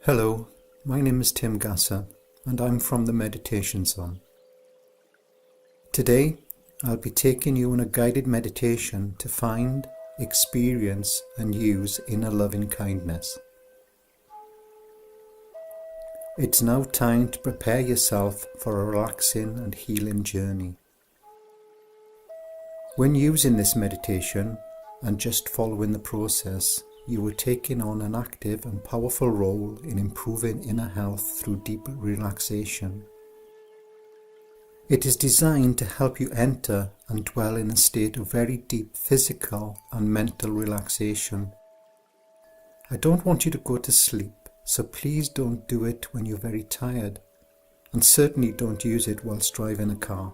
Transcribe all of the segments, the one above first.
Hello, my name is Tim Gasser and I'm from the Meditation Zone. Today I'll be taking you on a guided meditation to find, experience and use inner loving kindness. It's now time to prepare yourself for a relaxing and healing journey. When using this meditation and just following the process, you are taking on an active and powerful role in improving inner health through deep relaxation. It is designed to help you enter and dwell in a state of very deep physical and mental relaxation. I don't want you to go to sleep, so please don't do it when you're very tired, and certainly don't use it whilst driving a car.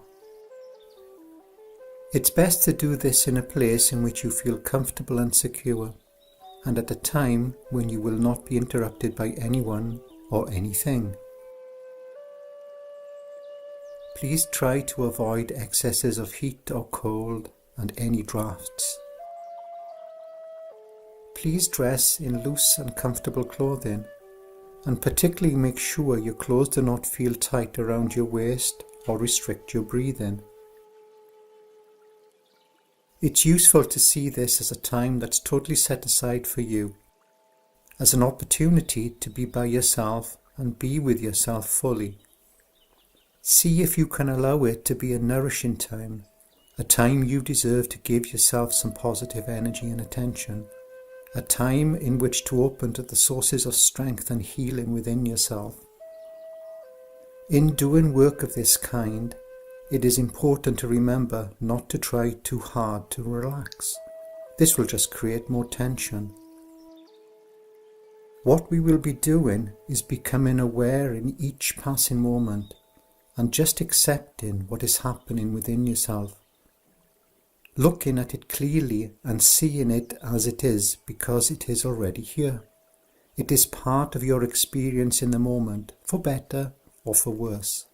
It's best to do this in a place in which you feel comfortable and secure, and at a time when you will not be interrupted by anyone or anything. Please try to avoid excesses of heat or cold and any drafts. Please dress in loose and comfortable clothing, and particularly make sure your clothes do not feel tight around your waist or restrict your breathing. It's useful to see this as a time that's totally set aside for you, as an opportunity to be by yourself and be with yourself fully. See if you can allow it to be a nourishing time, a time you deserve to give yourself some positive energy and attention, a time in which to open to the sources of strength and healing within yourself. In doing work of this kind, it is important to remember not to try too hard to relax. This will just create more tension. What we will be doing is becoming aware in each passing moment and just accepting what is happening within yourself. Looking at it clearly and seeing it as it is because it is already here. It is part of your experience in the moment, for better or for worse.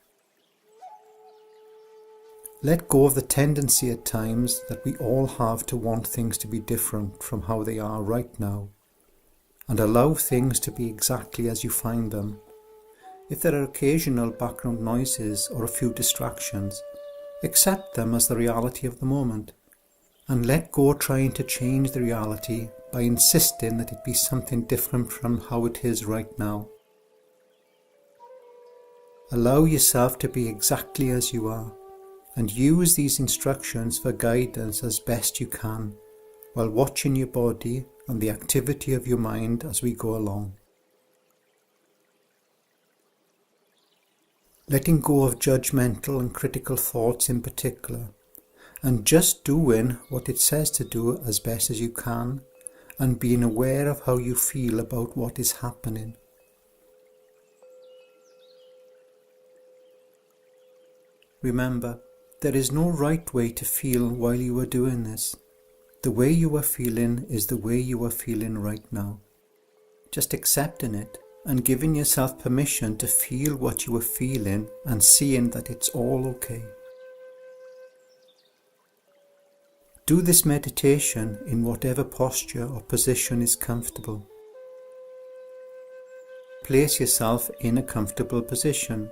Let go of the tendency at times that we all have to want things to be different from how they are right now, and allow things to be exactly as you find them. If there are occasional background noises or a few distractions, accept them as the reality of the moment, and let go trying to change the reality by insisting that it be something different from how it is right now. Allow yourself to be exactly as you are, and use these instructions for guidance as best you can, while watching your body and the activity of your mind as we go along. Letting go of judgmental and critical thoughts in particular, and just doing what it says to do as best as you can, and being aware of how you feel about what is happening. Remember, there is no right way to feel while you are doing this. The way you are feeling is the way you are feeling right now. Just accepting it and giving yourself permission to feel what you are feeling and seeing that it's all okay. Do this meditation in whatever posture or position is comfortable. Place yourself in a comfortable position.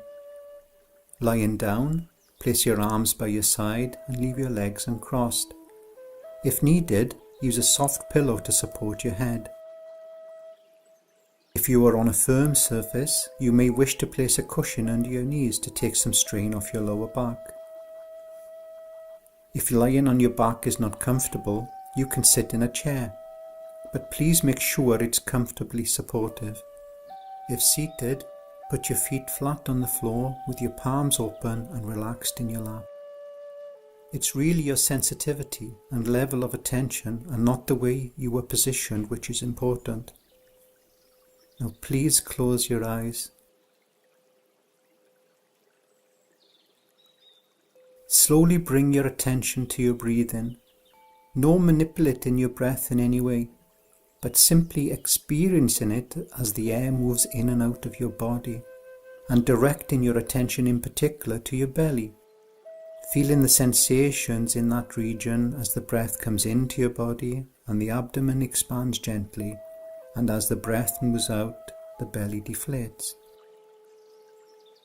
Lying down, place your arms by your side and leave your legs uncrossed. If needed, use a soft pillow to support your head. If you are on a firm surface, you may wish to place a cushion under your knees to take some strain off your lower back. If lying on your back is not comfortable, you can sit in a chair, but please make sure it's comfortably supportive. If seated, put your feet flat on the floor with your palms open and relaxed in your lap. It's really your sensitivity and level of attention and not the way you are positioned which is important. Now please close your eyes. Slowly bring your attention to your breathing. No manipulating your breath in any way, but simply experiencing it as the air moves in and out of your body, and directing your attention in particular to your belly, feeling the sensations in that region as the breath comes into your body and the abdomen expands gently, and as the breath moves out, the belly deflates.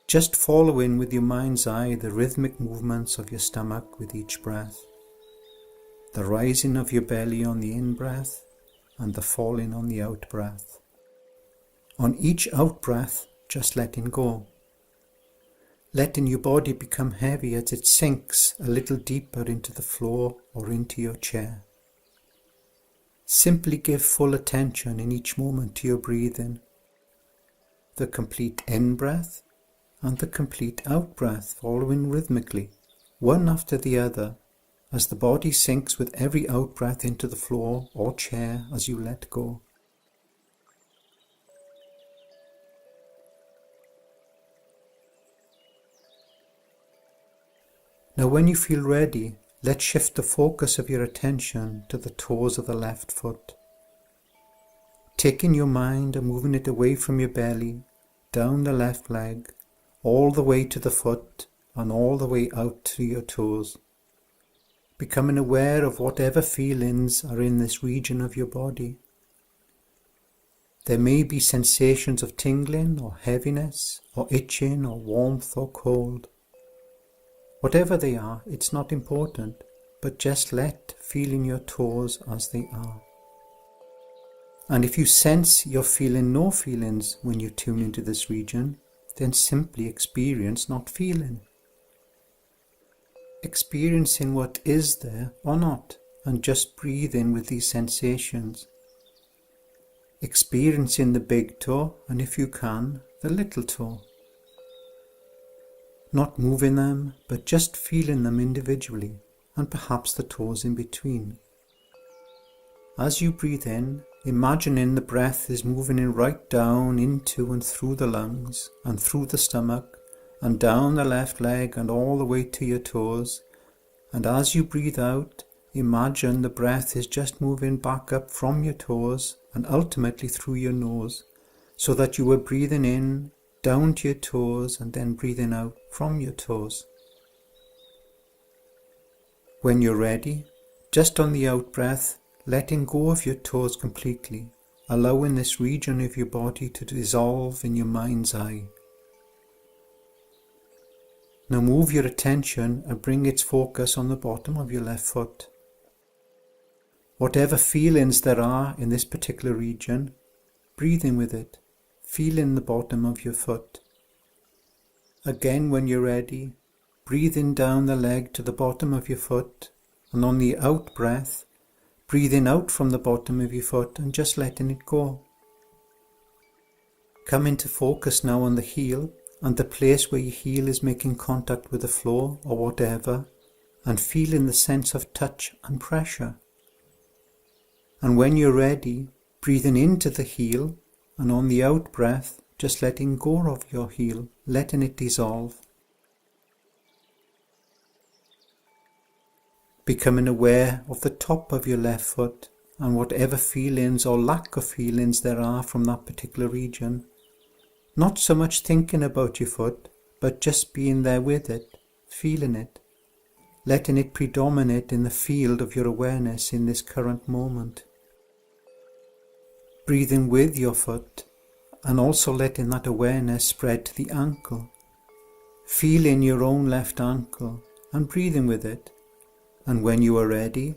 Just follow in with your mind's eye the rhythmic movements of your stomach with each breath, the rising of your belly on the in-breath and the falling on the out-breath. On each out-breath, just letting go. Letting your body become heavy as it sinks a little deeper into the floor or into your chair. Simply give full attention in each moment to your breathing, the complete in-breath and the complete out-breath following rhythmically, one after the other, as the body sinks with every out-breath into the floor or chair as you let go. Now when you feel ready, let's shift the focus of your attention to the toes of the left foot. Taking your mind and moving it away from your belly, down the left leg, all the way to the foot and all the way out to your toes. Becoming aware of whatever feelings are in this region of your body. There may be sensations of tingling or heaviness or itching or warmth or cold. Whatever they are, it's not important, but just let feeling your toes as they are. And if you sense you're feeling no feelings when you tune into this region, then simply experience not feeling. Experiencing what is there or not, and just breathe in with these sensations. Experiencing the big toe, and if you can, the little toe. Not moving them, but just feeling them individually, and perhaps the toes in between. As you breathe in, imagining the breath is moving in right down into and through the lungs, and through the stomach, and down the left leg and all the way to your toes. And as you breathe out, imagine the breath is just moving back up from your toes and ultimately through your nose, so that you are breathing in down to your toes and then breathing out from your toes. When you're ready, just on the out breath, letting go of your toes completely, allowing this region of your body to dissolve in your mind's eye. Now move your attention and bring its focus on the bottom of your left foot. Whatever feelings there are in this particular region, breathing with it, feeling the bottom of your foot. Again, when you're ready, breathing down the leg to the bottom of your foot, and on the out breath, breathing out from the bottom of your foot and just letting it go. Come into focus now on the heel and the place where your heel is making contact with the floor or whatever, and feeling the sense of touch and pressure. And when you're ready, breathing into the heel, and on the out breath, just letting go of your heel, letting it dissolve. Becoming aware of the top of your left foot and whatever feelings or lack of feelings there are from that particular region. Not so much thinking about your foot, but just being there with it, feeling it, letting it predominate in the field of your awareness in this current moment. Breathing with your foot and also letting that awareness spread to the ankle. Feeling your own left ankle and breathing with it. And when you are ready,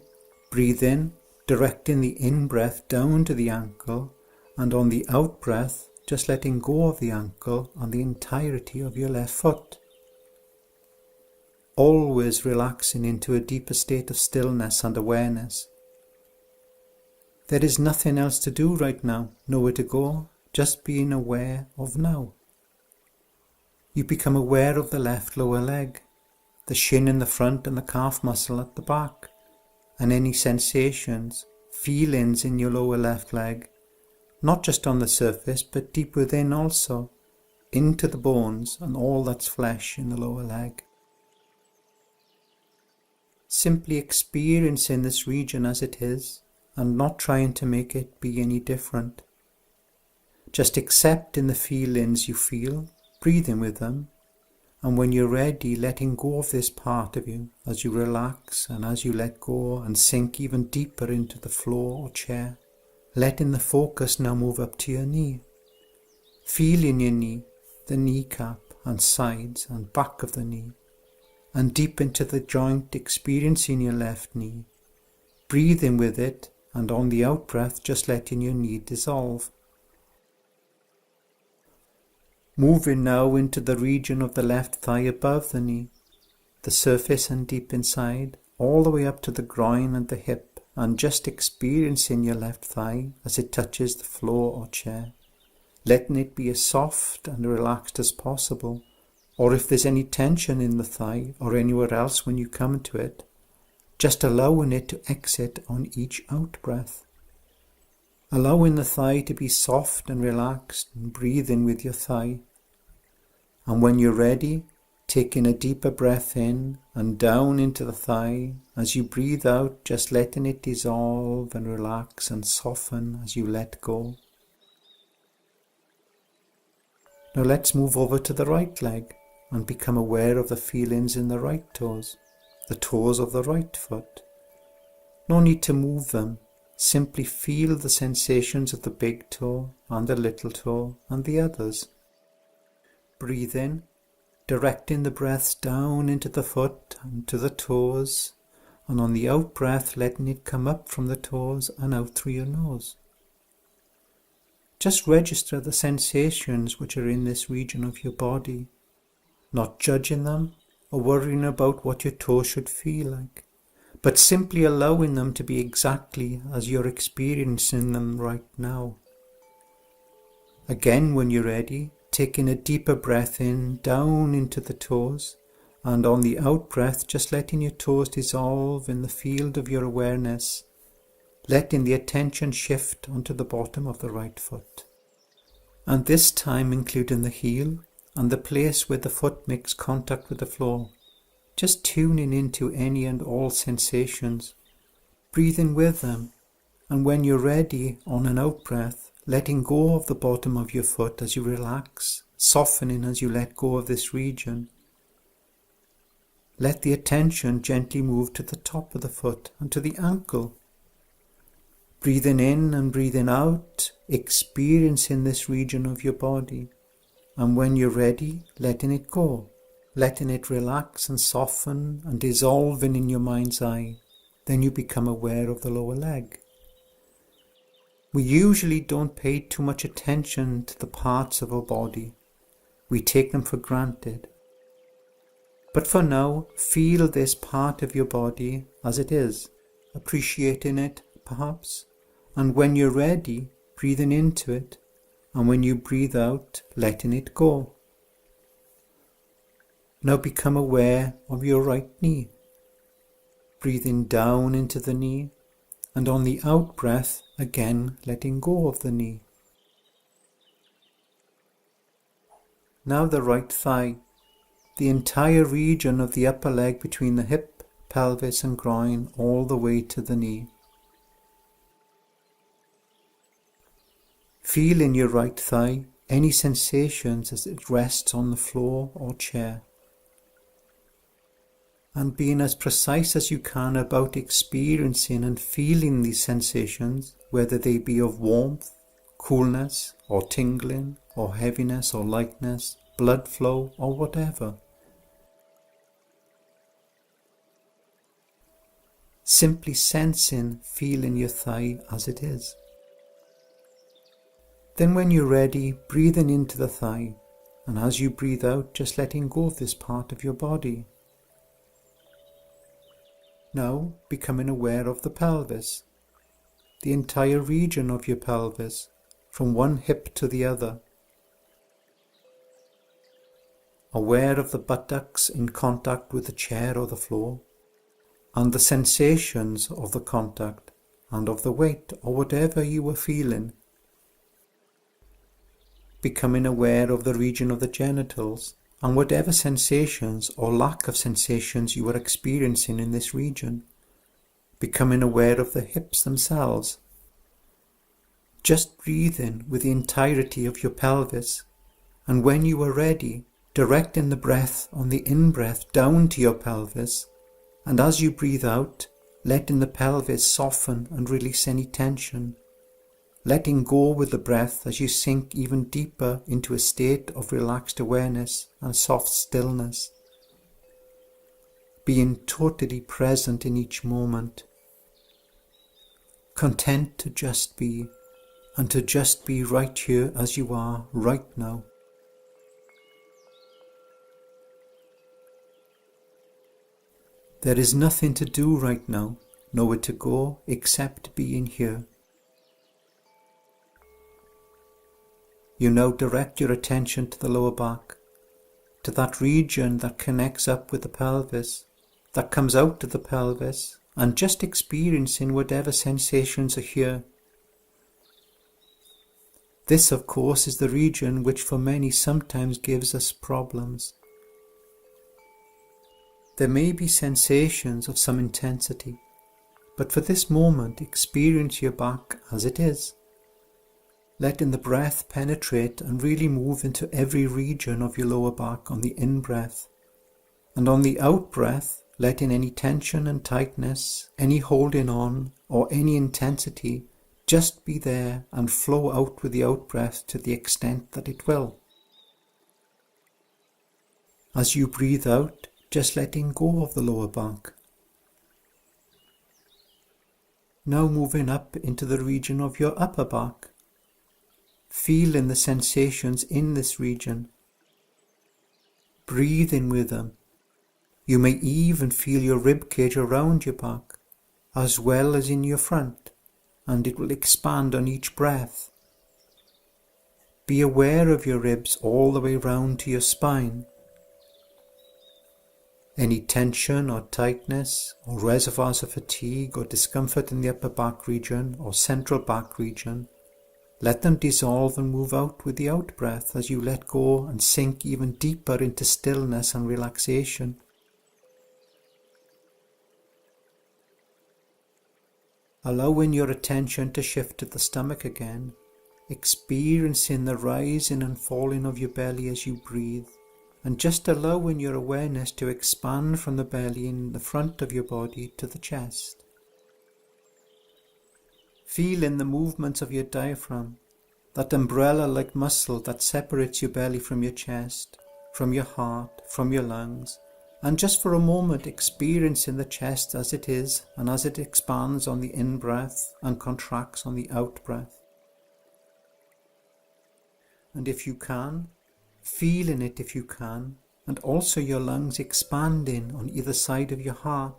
breathe in, directing the in-breath down to the ankle, and on the out-breath, just letting go of the ankle and the entirety of your left foot. Always relaxing into a deeper state of stillness and awareness. There is nothing else to do right now, nowhere to go, just being aware of now. You become aware of the left lower leg, the shin in the front and the calf muscle at the back, and any sensations, feelings in your lower left leg, not just on the surface but deep within also, into the bones and all that's flesh in the lower leg. Simply experiencing this region as it is and not trying to make it be any different. Just accepting the feelings you feel, breathing with them, and when you're ready, letting go of this part of you as you relax and as you let go and sink even deeper into the floor or chair, letting the focus now move up to your knee. Feel in your knee, the kneecap and sides and back of the knee, and deep into the joint, experiencing your left knee. Breathe in with it, and on the out breath just letting your knee dissolve. Moving now into the region of the left thigh above the knee, the surface and deep inside, all the way up to the groin and the hip, and just experiencing your left thigh as it touches the floor or chair, letting it be as soft and relaxed as possible, or if there's any tension in the thigh or anywhere else when you come to it, just allowing it to exit on each out breath. Allowing the thigh to be soft and relaxed, and breathing with your thigh. And when you're ready, taking a deeper breath in and down into the thigh. As you breathe out, just letting it dissolve and relax and soften as you let go. Now let's move over to the right leg and become aware of the feelings in the right toes, the toes of the right foot. No need to move them, simply feel the sensations of the big toe and the little toe and the others. Breathe in, directing the breath down into the foot and to the toes, and on the out breath letting it come up from the toes and out through your nose. Just register the sensations which are in this region of your body, not judging them or worrying about what your toes should feel like, but simply allowing them to be exactly as you're experiencing them right now. Again, when you're ready, taking a deeper breath in, down into the toes, and on the out breath, just letting your toes dissolve in the field of your awareness, letting the attention shift onto the bottom of the right foot. And this time including the heel and the place where the foot makes contact with the floor, just tuning into any and all sensations, breathing with them, and when you're ready, on an out breath, letting go of the bottom of your foot as you relax, softening as you let go of this region. Let the attention gently move to the top of the foot and to the ankle. Breathing in and breathing out, experiencing this region of your body. And when you're ready, letting it go, letting it relax and soften and dissolving in your mind's eye. Then you become aware of the lower leg. We usually don't pay too much attention to the parts of our body. We take them for granted. But for now, feel this part of your body as it is, appreciating it perhaps, and when you're ready, breathing into it, and when you breathe out, letting it go. Now become aware of your right knee, breathing down into the knee, and on the out breath, again letting go of the knee. Now the right thigh, the entire region of the upper leg between the hip, pelvis and groin, all the way to the knee. Feel in your right thigh any sensations as it rests on the floor or chair. And being as precise as you can about experiencing and feeling these sensations, whether they be of warmth, coolness, or tingling, or heaviness, or lightness, blood flow, or whatever. Simply sensing, feeling your thigh as it is. Then when you're ready, breathing into the thigh, and as you breathe out, just letting go of this part of your body. Now becoming aware of the pelvis, the entire region of your pelvis, from one hip to the other. Aware of the buttocks in contact with the chair or the floor, and the sensations of the contact and of the weight or whatever you were feeling. Becoming aware of the region of the genitals and whatever sensations or lack of sensations you are experiencing in this region. Becoming aware of the hips themselves. Just breathing with the entirety of your pelvis, and when you are ready, directing the breath on the in-breath down to your pelvis, and as you breathe out, letting the pelvis soften and release any tension. letting go with the breath as you sink even deeper into a state of relaxed awareness and soft stillness, being totally present in each moment, content to just be, and to just be right here as you are right now. There is nothing to do right now, nowhere to go except being here. You now direct your attention to the lower back, to that region that connects up with the pelvis, that comes out of the pelvis, and just experiencing whatever sensations are here. This, of course, is the region which for many sometimes gives us problems. There may be sensations of some intensity, but for this moment experience your back as it is, letting the breath penetrate and really move into every region of your lower back on the in-breath, and on the out-breath letting any tension and tightness, any holding on or any intensity just be there and flow out with the out-breath to the extent that it will. As you breathe out, just letting go of the lower back. Now moving up into the region of your upper back, feeling the sensations in this region, breathing with them. You may even feel your rib cage around your back, as well as in your front, and it will expand on each breath. Be aware of your ribs all the way round to your spine. Any tension or tightness or reservoirs of fatigue or discomfort in the upper back region or central back region, let them dissolve and move out with the out-breath as you let go and sink even deeper into stillness and relaxation. Allowing your attention to shift to the stomach again, experiencing the rising and falling of your belly as you breathe, and just allowing your awareness to expand from the belly in the front of your body to the chest. Feeling the movements of your diaphragm, that umbrella-like muscle that separates your belly from your chest, from your heart, from your lungs, and just for a moment experiencing the chest as it is and as it expands on the in-breath and contracts on the out-breath. And if you can, feeling it if you can, and also your lungs expanding on either side of your heart,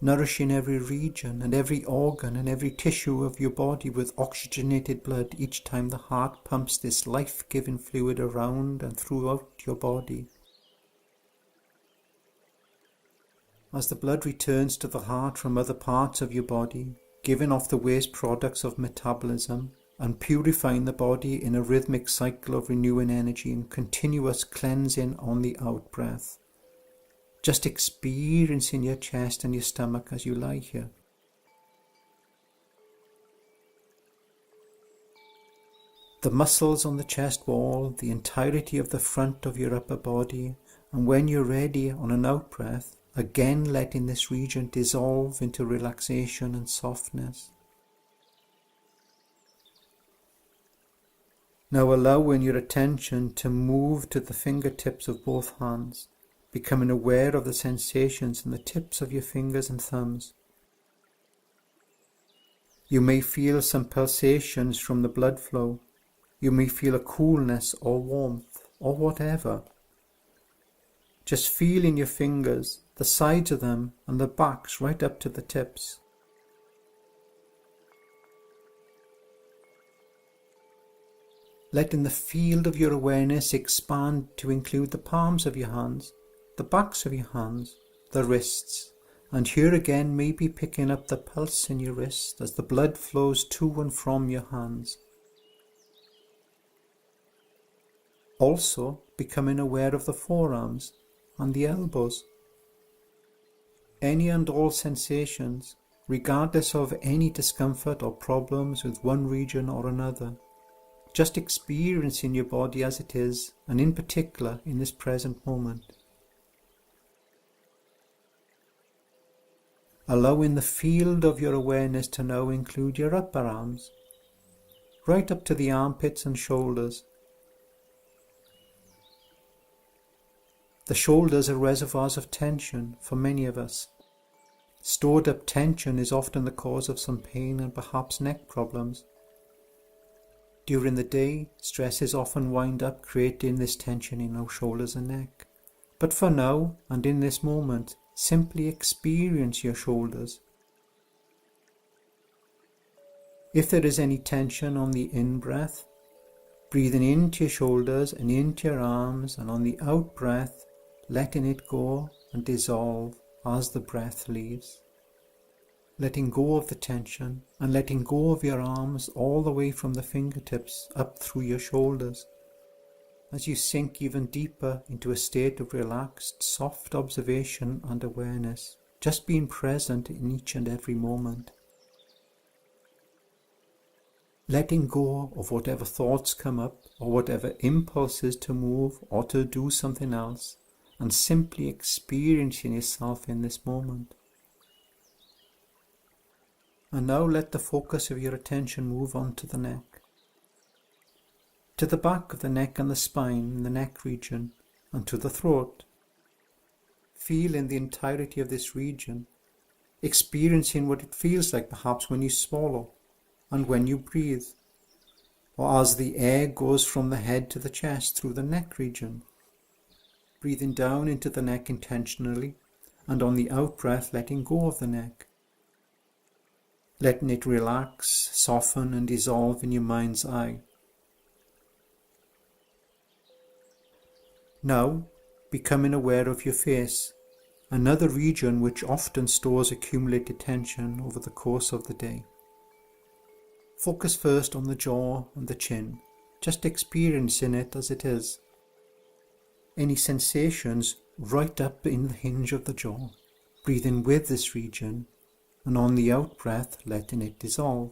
nourishing every region and every organ and every tissue of your body with oxygenated blood each time the heart pumps this life-giving fluid around and throughout your body. As the blood returns to the heart from other parts of your body, giving off the waste products of metabolism, and purifying the body in a rhythmic cycle of renewing energy and continuous cleansing on the out-breath. Just experiencing your chest and your stomach as you lie here. The muscles on the chest wall, the entirety of the front of your upper body, and when you're ready on an out-breath, again letting this region dissolve into relaxation and softness. Now allowing your attention to move to the fingertips of both hands, becoming aware of the sensations in the tips of your fingers and thumbs. You may feel some pulsations from the blood flow. You may feel a coolness or warmth or whatever. Just feeling your fingers, the sides of them and the backs right up to the tips. Letting the field of your awareness expand to include the palms of your hands, the backs of your hands, the wrists, and here again maybe picking up the pulse in your wrist as the blood flows to and from your hands. Also becoming aware of the forearms and the elbows. Any and all sensations, regardless of any discomfort or problems with one region or another. Just experiencing your body as it is, and in particular in this present moment. Allowing the field of your awareness to now include your upper arms, right up to the armpits and shoulders. The shoulders are reservoirs of tension for many of us. Stored up tension is often the cause of some pain and perhaps neck problems. During the day, stresses often wind up creating this tension in our shoulders and neck. But for now, and in this moment, simply experience your shoulders. If there is any tension on the in-breath, breathing into your shoulders and into your arms, and on the out-breath, letting it go and dissolve as the breath leaves. Letting go of the tension and letting go of your arms all the way from the fingertips up through your shoulders. As you sink even deeper into a state of relaxed, soft observation and awareness, just being present in each and every moment. Letting go of whatever thoughts come up or whatever impulses to move or to do something else, and simply experiencing yourself in this moment. And now let the focus of your attention move on to the neck. To the back of the neck and the spine in the neck region, and to the throat. Feel in the entirety of this region, experiencing what it feels like perhaps when you swallow and when you breathe, or as the air goes from the head to the chest through the neck region. Breathing down into the neck intentionally, and on the out-breath letting go of the neck. Letting it relax, soften and dissolve in your mind's eye. Now, becoming aware of your face, another region which often stores accumulated tension over the course of the day. Focus first on the jaw and the chin, just experiencing it as it is. Any sensations right up in the hinge of the jaw, breathing with this region, and on the out-breath letting it dissolve.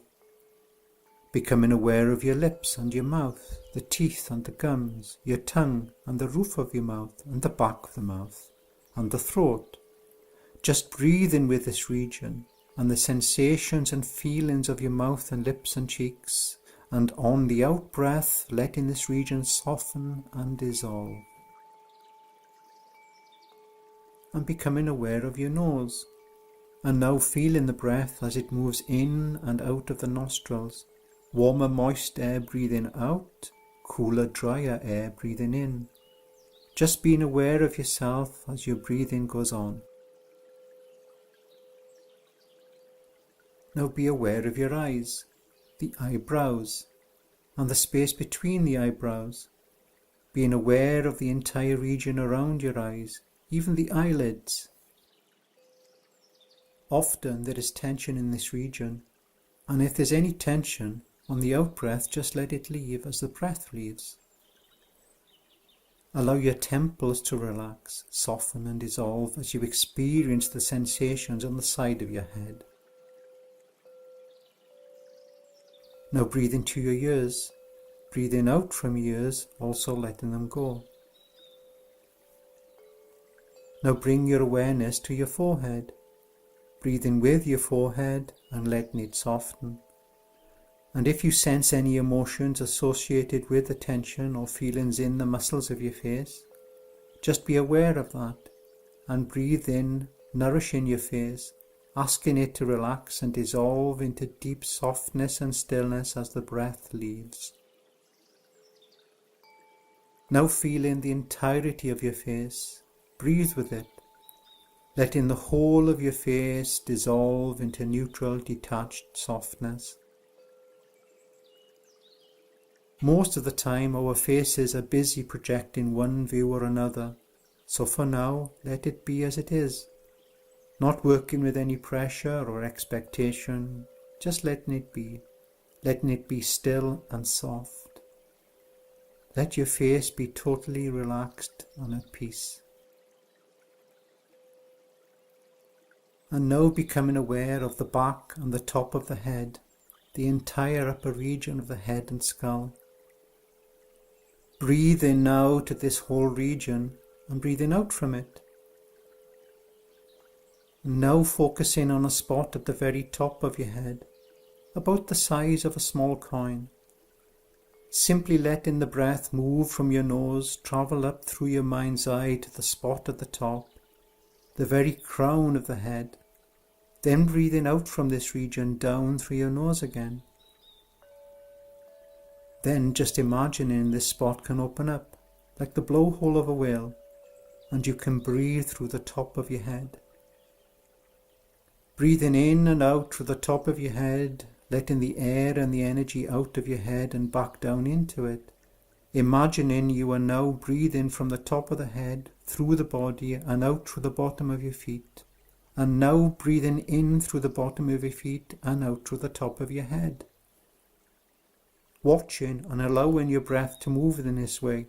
Becoming aware of your lips and your mouth, the teeth and the gums, your tongue and the roof of your mouth and the back of the mouth, and the throat. Just breathing with this region, and the sensations and feelings of your mouth and lips and cheeks, and on the out-breath letting this region soften and dissolve. And becoming aware of your nose, and now feeling the breath as it moves in and out of the nostrils, warmer moist air breathing out, cooler drier air breathing in, just being aware of yourself as your breathing goes on. Now be aware of your eyes, the eyebrows, and the space between the eyebrows, being aware of the entire region around your eyes, even the eyelids. Often there is tension in this region, and if there's any tension, on the out-breath just let it leave as the breath leaves. Allow your temples to relax, soften and dissolve as you experience the sensations on the side of your head. Now breathe into your ears, breathing out from your ears, also letting them go. Now bring your awareness to your forehead, breathing with your forehead and letting it soften. And if you sense any emotions associated with the tension or feelings in the muscles of your face, just be aware of that and breathe in, nourishing your face, asking it to relax and dissolve into deep softness and stillness as the breath leaves. Now feeling the entirety of your face, breathe with it, letting the whole of your face dissolve into neutral, detached softness. Most of the time our faces are busy projecting one view or another, so for now let it be as it is, not working with any pressure or expectation, just letting it be still and soft. Let your face be totally relaxed and at peace. And now becoming aware of the back and the top of the head, the entire upper region of the head and skull. Breathe in now to this whole region and breathing out from it. Now focusing on a spot at the very top of your head, about the size of a small coin, Simply letting the breath move from your nose, travel up through your mind's eye to the spot at the top, the very crown of the head, then breathing out from this region down through your nose again. Then just imagining this spot can open up, like the blowhole of a whale, and you can breathe through the top of your head. Breathing in and out through the top of your head, letting the air and the energy out of your head and back down into it. Imagining you are now breathing from the top of the head, through the body and out through the bottom of your feet. And now breathing in through the bottom of your feet and out through the top of your head. Watching and allowing your breath to move in this way,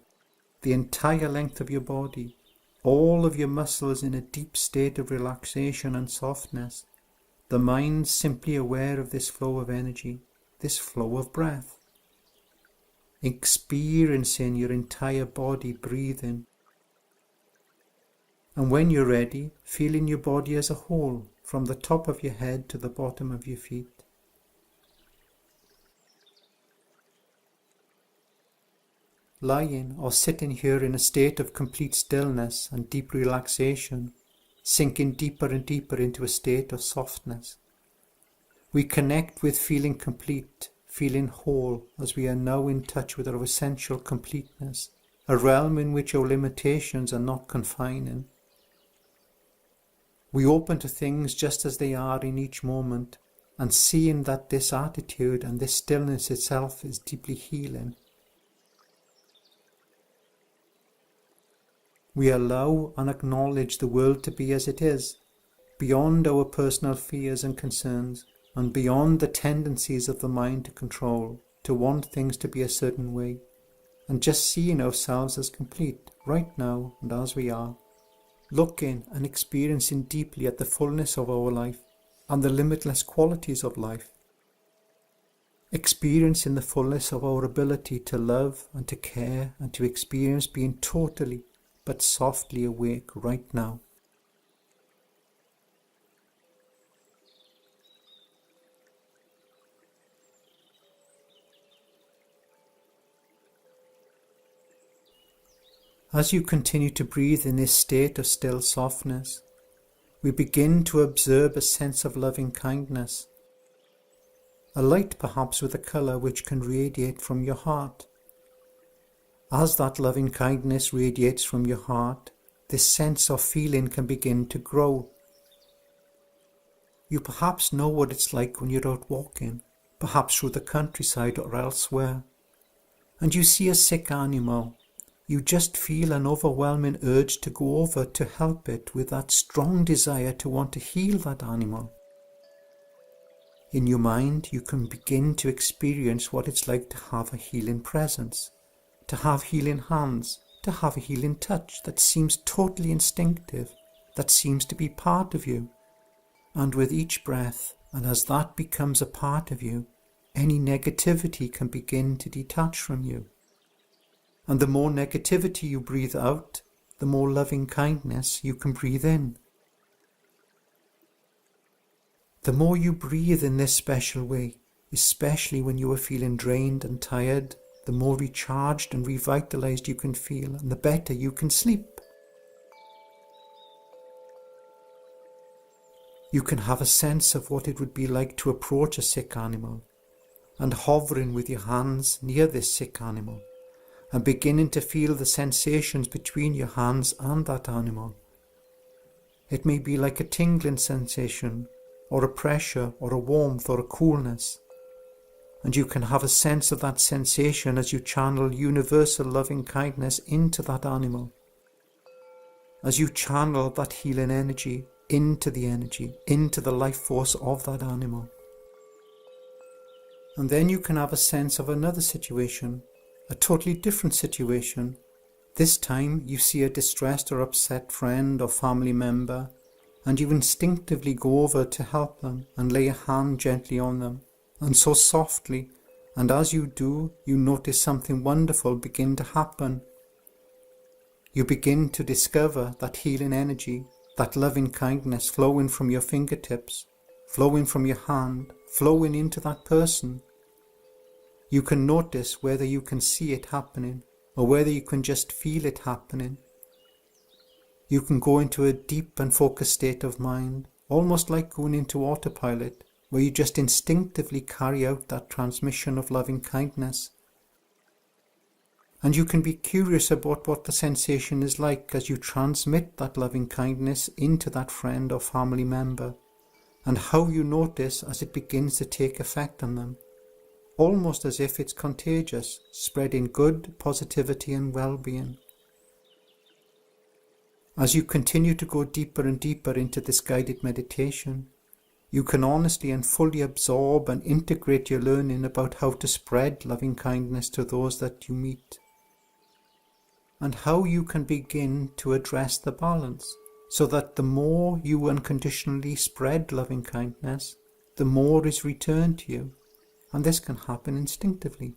the entire length of your body, all of your muscles in a deep state of relaxation and softness, the mind simply aware of this flow of energy, this flow of breath. Experiencing your entire body breathing. And when you're ready, feeling your body as a whole, from the top of your head to the bottom of your feet. Lying or sitting here in a state of complete stillness and deep relaxation, sinking deeper and deeper into a state of softness. We connect with feeling complete, feeling whole, as we are now in touch with our essential completeness, a realm in which our limitations are not confining. We open to things just as they are in each moment, and seeing that this attitude and this stillness itself is deeply healing. We allow and acknowledge the world to be as it is, beyond our personal fears and concerns, and beyond the tendencies of the mind to control, to want things to be a certain way, and just seeing ourselves as complete, right now and as we are, looking and experiencing deeply at the fullness of our life and the limitless qualities of life, experiencing the fullness of our ability to love and to care and to experience being totally but softly awake right now. As you continue to breathe in this state of still softness, we begin to observe a sense of loving kindness, a light perhaps with a colour which can radiate from your heart. As that loving kindness radiates from your heart, this sense of feeling can begin to grow. You perhaps know what it's like when you're out walking, perhaps through the countryside or elsewhere, and you see a sick animal. You just feel an overwhelming urge to go over to help it with that strong desire to want to heal that animal. In your mind, you can begin to experience what it's like to have a healing presence, to have healing hands, to have a healing touch that seems totally instinctive, that seems to be part of you. And with each breath, and as that becomes a part of you, any negativity can begin to detach from you. And the more negativity you breathe out, the more loving kindness you can breathe in. The more you breathe in this special way, especially when you are feeling drained and tired, the more recharged and revitalized you can feel, and the better you can sleep. You can have a sense of what it would be like to approach a sick animal, and hovering with your hands near this sick animal, and beginning to feel the sensations between your hands and that animal. It may be like a tingling sensation, or a pressure, or a warmth, or a coolness. And you can have a sense of that sensation as you channel universal loving kindness into that animal. As you channel that healing energy, into the life force of that animal. And then you can have a sense of another situation, a totally different situation. This time you see a distressed or upset friend or family member, and you instinctively go over to help them and lay a hand gently on them, and so softly, and as you do, you notice something wonderful begin to happen. You begin to discover that healing energy, that loving kindness flowing from your fingertips, flowing from your hand, flowing into that person. You can notice whether you can see it happening or whether you can just feel it happening. You can go into a deep and focused state of mind, almost like going into autopilot, where you just instinctively carry out that transmission of loving kindness. And you can be curious about what the sensation is like as you transmit that loving kindness into that friend or family member, and how you notice as it begins to take effect on them, almost as if it's contagious, spreading good positivity and well-being. As you continue to go deeper and deeper into this guided meditation, you can honestly and fully absorb and integrate your learning about how to spread loving kindness to those that you meet, and how you can begin to address the balance, so that the more you unconditionally spread loving kindness, the more is returned to you, and this can happen instinctively.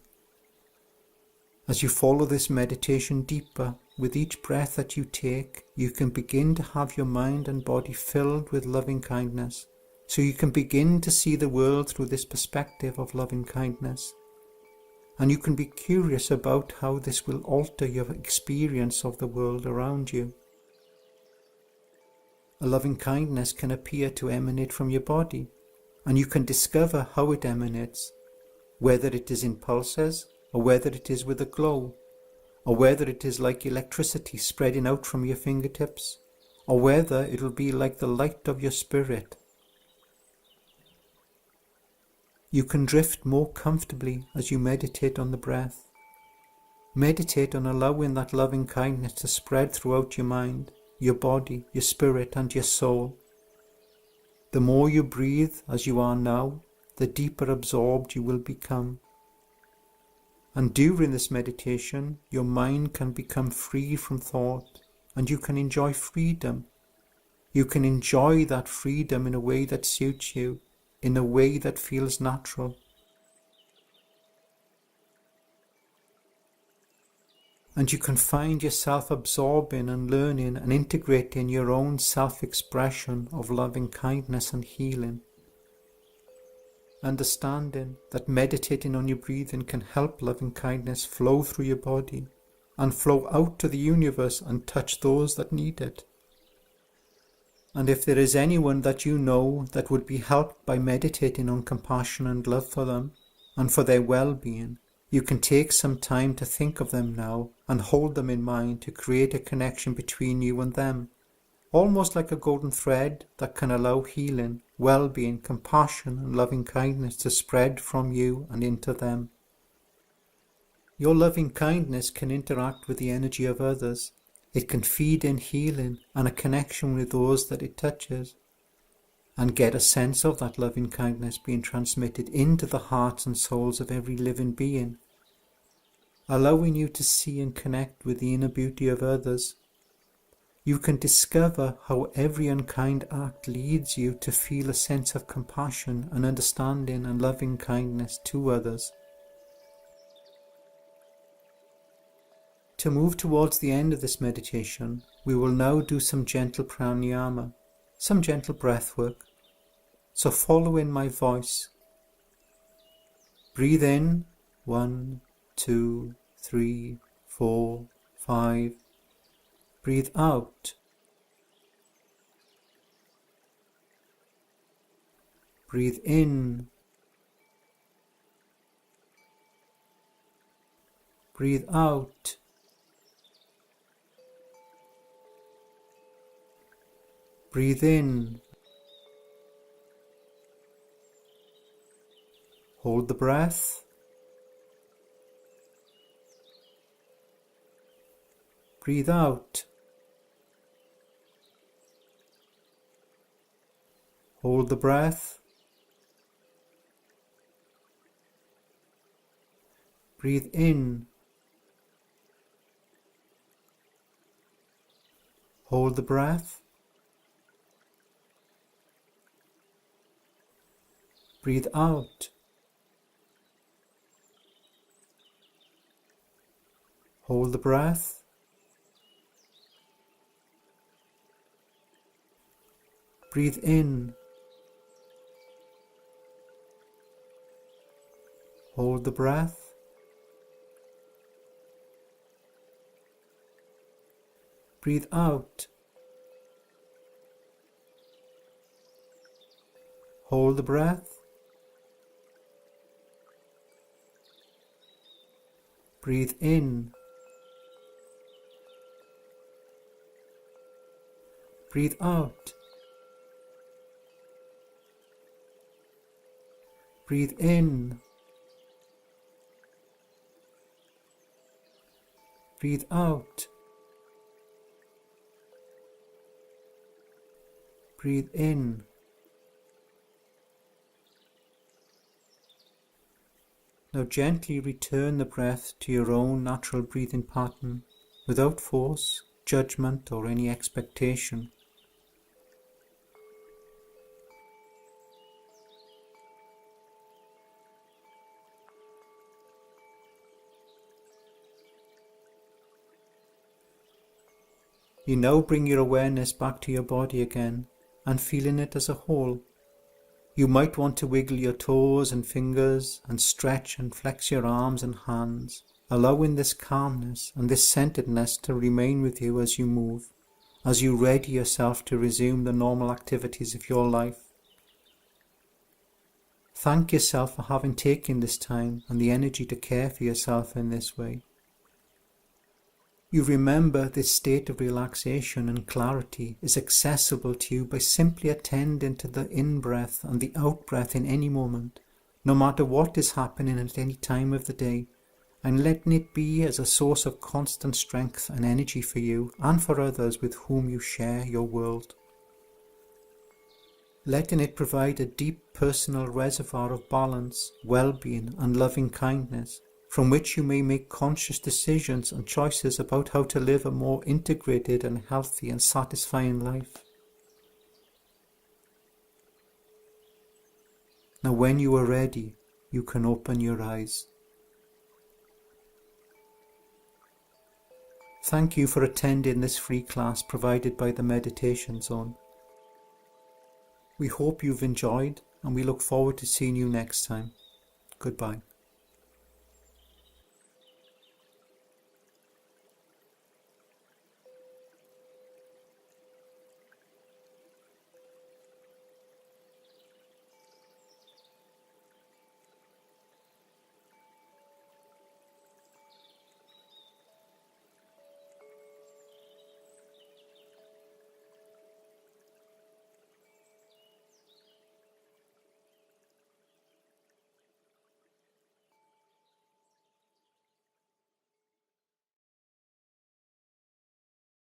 As you follow this meditation deeper, with each breath that you take, you can begin to have your mind and body filled with loving kindness, so you can begin to see the world through this perspective of loving kindness. And you can be curious about how this will alter your experience of the world around you. A loving kindness can appear to emanate from your body, and you can discover how it emanates, whether it is in pulses, or whether it is with a glow, or whether it is like electricity spreading out from your fingertips, or whether it will be like the light of your spirit. You can drift more comfortably as you meditate on the breath. Meditate on allowing that loving kindness to spread throughout your mind, your body, your spirit, and your soul. The more you breathe as you are now, the deeper absorbed you will become. And during this meditation, your mind can become free from thought, and you can enjoy freedom. You can enjoy that freedom in a way that suits you, in a way that feels natural. And you can find yourself absorbing and learning and integrating your own self-expression of loving kindness and healing. Understanding that meditating on your breathing can help loving kindness flow through your body and flow out to the universe and touch those that need it. And if there is anyone that you know that would be helped by meditating on compassion and love for them and for their well-being, you can take some time to think of them now and hold them in mind to create a connection between you and them, almost like a golden thread that can allow healing, well-being, compassion and loving kindness to spread from you and into them. Your loving kindness can interact with the energy of others. It can feed in healing and a connection with those that it touches, and get a sense of that loving kindness being transmitted into the hearts and souls of every living being, allowing you to see and connect with the inner beauty of others. You can discover how every unkind act leads you to feel a sense of compassion and understanding and loving kindness to others. To move towards the end of this meditation, we will now do some gentle pranayama, some gentle breath work. So follow in my voice. Breathe in, 1, 2, 3, 4, 5. Breathe out. Breathe in. Breathe out. Breathe in. Hold the breath. Breathe out. Hold the breath. Breathe in. Hold the breath. Breathe out. Hold the breath. Breathe in. Hold the breath. Breathe out. Hold the breath. Breathe in. Breathe out. Breathe in. Breathe out. Breathe in. Now gently return the breath to your own natural breathing pattern, without force, judgment, or any expectation. You now bring your awareness back to your body again and feeling it as a whole. You might want to wiggle your toes and fingers and stretch and flex your arms and hands, allowing this calmness and this centeredness to remain with you as you move, as you ready yourself to resume the normal activities of your life. Thank yourself for having taken this time and the energy to care for yourself in this way. You remember this state of relaxation and clarity is accessible to you by simply attending to the in-breath and the out-breath in any moment, no matter what is happening at any time of the day, and letting it be as a source of constant strength and energy for you and for others with whom you share your world. Letting it provide a deep personal reservoir of balance, well-being and loving kindness, from which you may make conscious decisions and choices about how to live a more integrated and healthy and satisfying life. Now when you are ready, you can open your eyes. Thank you for attending this free class provided by the Meditation Zone. We hope you've enjoyed and we look forward to seeing you next time. Goodbye.